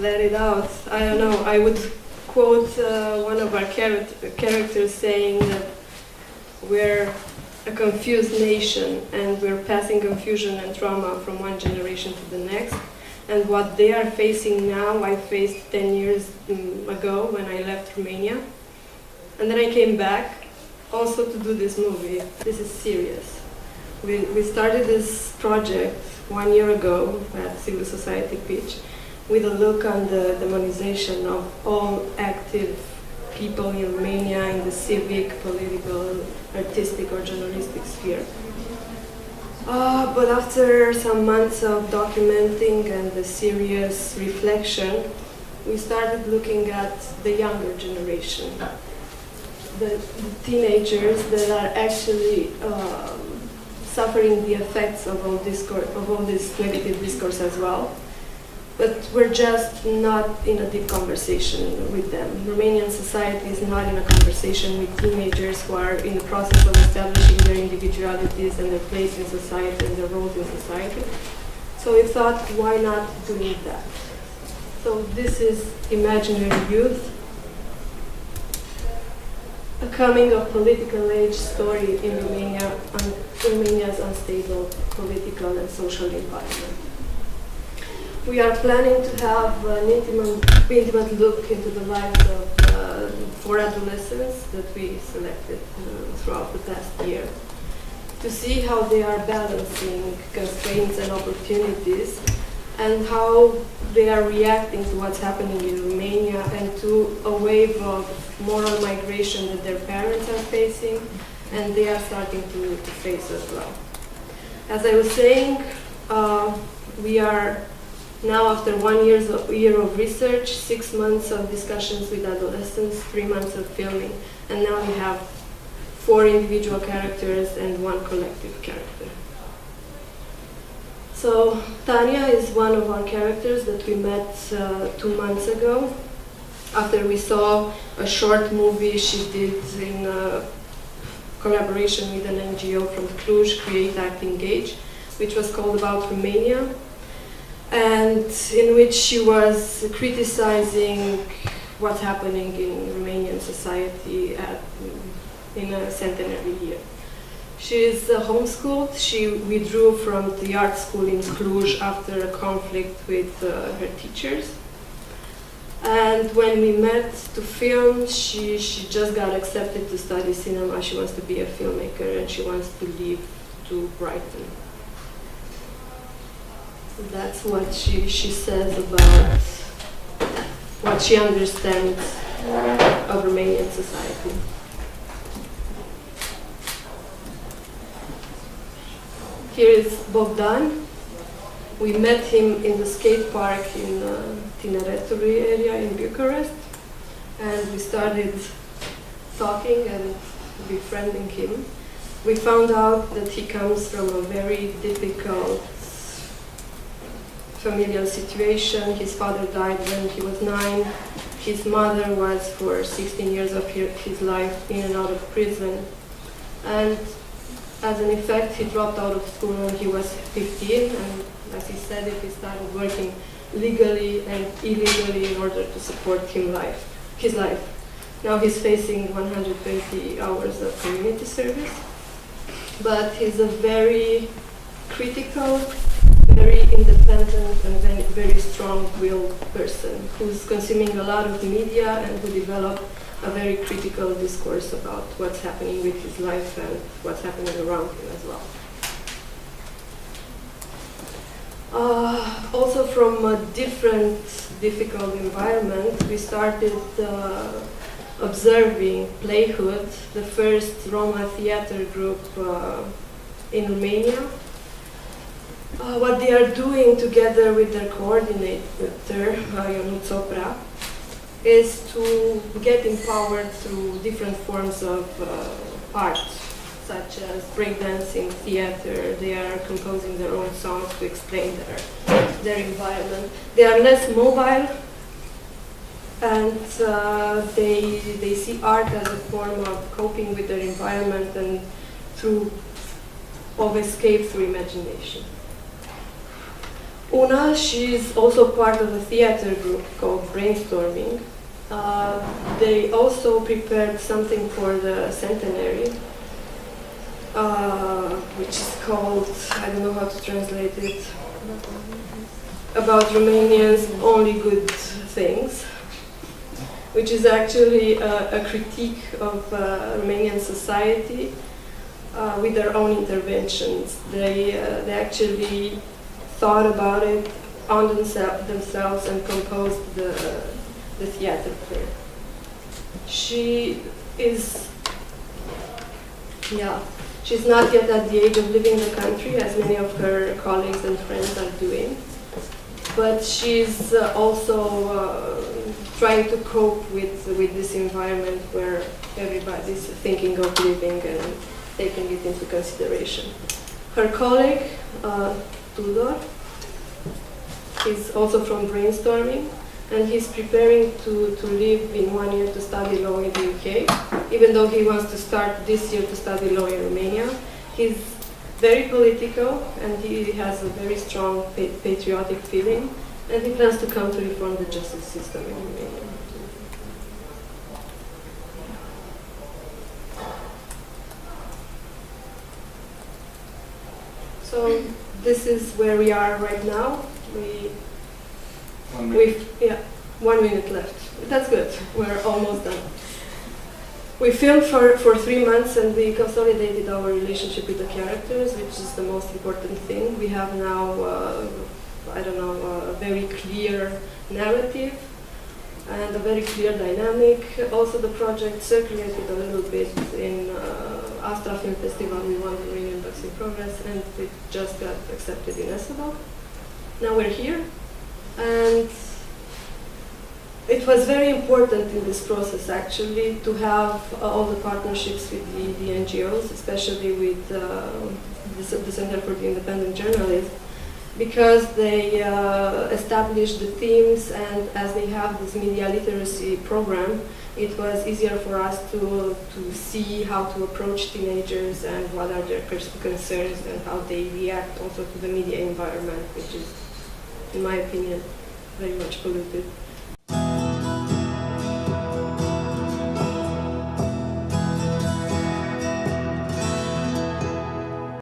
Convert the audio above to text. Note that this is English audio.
let it out. I don't know. I would quote one of our characters saying that we're a confused nation and we're passing confusion and trauma from one generation to the next. And what they are facing now, I faced 10 years ago when I left Romania. And then I came back also to do this movie. This is serious. We started this project 1 year ago at Civil Society Pitch with a look on the demonization of all active people in Romania in the civic, political, artistic or journalistic sphere. But after some months of documenting and the serious reflection, we started looking at the younger generation, the teenagers that are actually suffering the effects of all this negative discourse as well. But we're just not in a deep conversation with them. Romanian society is not in a conversation with teenagers who are in the process of establishing their individualities and their place in society and their roles in society. So we thought, why not doing that? So this is Imaginary Youth, a coming of political age story in Romania, on Romania's unstable political and social environment. We are planning to have an intimate look into the lives of 4 adolescents that we selected throughout the past year, to see how they are balancing constraints and opportunities, and how they are reacting to what's happening in Romania and to a wave of moral migration that their parents are facing and they are starting to face as well. As I was saying, we are now, after 1 year of research, 6 months of discussions with adolescents, 3 months of filming, and now we have 4 individual characters and 1 collective character. So Tanya is one of our characters that we met 2 months ago, after we saw a short movie she did in collaboration with an NGO from Cluj, Create, Act, Engage, which was called About Romania, and in which she was criticizing what's happening in Romanian society in a centenary year. She is homeschooled. She withdrew from the art school in Cluj after a conflict with her teachers. And when we met to film, she just got accepted to study cinema. She wants to be a filmmaker and she wants to leave to Brighton. That's what she says about what she understands of Romanian society. Here is Bogdan. We met him in the skate park in Tineretului area in Bucharest, and we started talking and befriending him. We found out that he comes from a very difficult familial situation. His father died when he was 9. His mother was for 16 years of his life in and out of prison. And as an effect, he dropped out of school when he was 15, and as he said it, he started working legally and illegally in order to support his life. Now he's facing 120 hours of community service, but he's a very critical, very independent and very strong-willed person who's consuming a lot of media and who developed a very critical discourse about what's happening with his life and what's happening around him as well. Also from a different difficult environment, we started observing Playhood, the first Roma theater group in Romania. What they are doing together with their coordinator, Ionut Sopra, is to get empowered through different forms of art, such as breakdancing, theater. They are composing their own songs to explain their environment. They are less mobile, and they see art as a form of coping with their environment and of escape through imagination. Una, she's also part of a theater group called Brainstorming. They also prepared something for the centenary, which is called, I don't know how to translate it, about Romanians' only good things, which is actually a critique of Romanian society with their own interventions. They actually thought about it on themselves and composed the theater play. She is, she's not yet at the age of leaving the country, as many of her colleagues and friends are doing, but she's also trying to cope with this environment where everybody's thinking of leaving and taking it into consideration. Her colleague, Tudor, is also from Brainstorming, and he's preparing to leave in 1 year to study law in the UK, even though he wants to start this year to study law in Romania. He's very political, and he has a very strong patriotic feeling, and he plans to come to reform the justice system in Romania. So this is where we are right now. We've 1 minute left. That's good. We're almost done. We filmed for 3 months, and we consolidated our relationship with the characters, which is the most important thing. We have now, a very clear narrative and a very clear dynamic. Also, the project circulated a little bit in Astra Film Festival. We won the Romanian Books in Progress, and it just got accepted in Esabel. Now we're here, and it was very important in this process actually to have all the partnerships with the NGOs, especially with the Center for the Independent Journalist, because they established the themes, and as they have this media literacy program, it was easier for us to see how to approach teenagers and what are their concerns and how they react also to the media environment, which is, in my opinion, very much polluted.